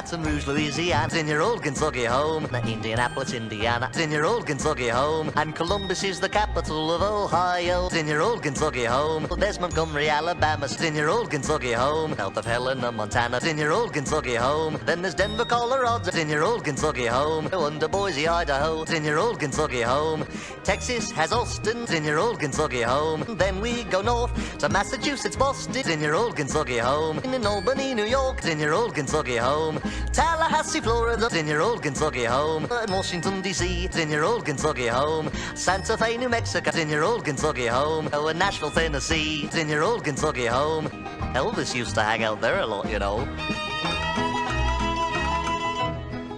Baton Rouge, Louisiana, in your old Kentucky home. Indianapolis, Indiana, in your old Kentucky home. And Columbus is the capital of Ohio, in your old Kentucky home. There's Montgomery, Alabama, in your old Kentucky home. South of Helena, Montana, in your old Kentucky home. Then there's Denver, Colorado, in your old Kentucky home. Under Boise, Idaho, in your old Kentucky home. Texas has Austin, in your old Kentucky home. Then we go north to Massachusetts, Boston, in your old Kentucky home. In Albany, New York, in your old Kentucky home. Tallahassee, Florida, in your old Kentucky home. In Washington, D.C., in your old Kentucky home. Santa Fe, New Mexico, in your old Kentucky home. Oh, in Nashville, Tennessee, in your old Kentucky home. Elvis used to hang out there a lot, you know.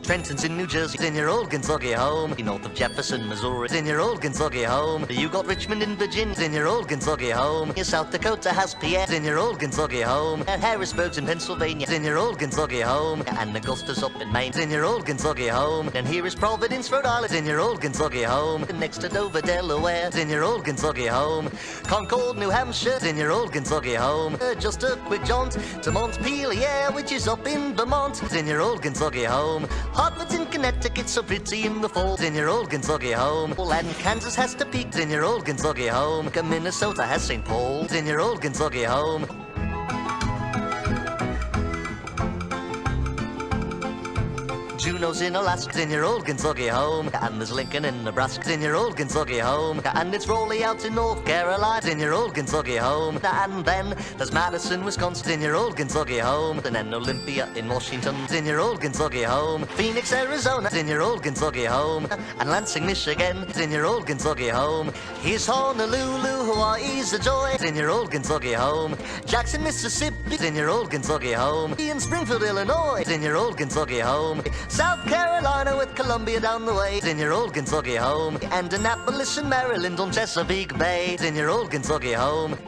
Trenton's in New Jersey, in your old Kentucky home. North of Jefferson, Missouri, in your old Kentucky home. You got Richmond in Virginia, in your old Kentucky home. South Dakota has Pierre, in your old Kentucky home. And Harrisburg's in Pennsylvania, in your old Kentucky home. And Augusta's up in Maine, in your old Kentucky home. And here is Providence, Rhode Island, in your old Kentucky home. And next to Dover, Delaware, in your old Kentucky home. Concord, New Hampshire, in your old Kentucky home. Just a quick jaunt to Montpelier, which is up in Vermont, in your old Kentucky home. Hartford's in Connecticut, so pretty in the fall, in your old Kentucky home. And Kansas has Topeka, in your old Kentucky home. Minnesota has St. Paul, in your old Kentucky home. Juneau's in Alaska, in your old Kentucky home. And there's Lincoln in Nebraska, in your old Kentucky home. And it's Raleigh out in North Carolina, in your old Kentucky home. And then there's Madison, Wisconsin, in your old Kentucky home. And then Olympia in Washington, in your old Kentucky home. Phoenix, Arizona, in your old Kentucky home. And Lansing, Michigan, in your old Kentucky home. Here's Honolulu, Hawaii's a joy, in your old Kentucky home. Jackson, Mississippi, in your old Kentucky home. In Springfield, Illinois, in your old Kentucky home. South Carolina with Columbia down the way, in your old Kentucky home. And Annapolis in Maryland on Chesapeake Bay, in your old Kentucky home.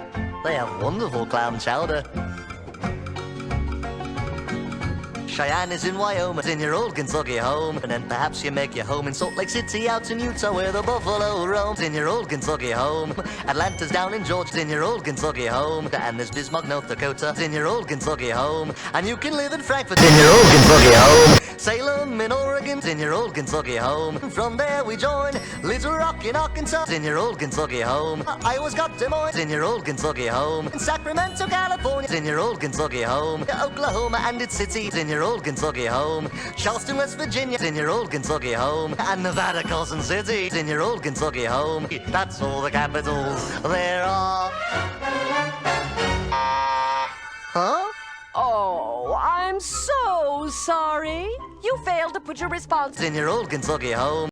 They have wonderful clam chowder. Cheyenne is in Wyoming, in your old Kentucky home. And then perhaps you make your home in Salt Lake City out in Utah where the buffalo roams, in your old Kentucky home. Atlanta's down in Georgia, in your old Kentucky home. And there's Bismarck, North Dakota, in your old Kentucky home. And you can live in Frankfurt, in your old Kentucky home. Salem in Oregon, in your old Kentucky home. From there we join Little Rock in Arkansas, in your old Kentucky home. Iowa's got Des Moines, in your old Kentucky home. In Sacramento, California, in your old Kentucky home. Oklahoma and its cities, in your old Kentucky home. Charleston, West Virginia, in your old Kentucky home. And Nevada, Carson City, in your old Kentucky home. That's all the capitals there are. Huh? Oh, I'm so sorry. You failed to put your response in your old Kentucky home.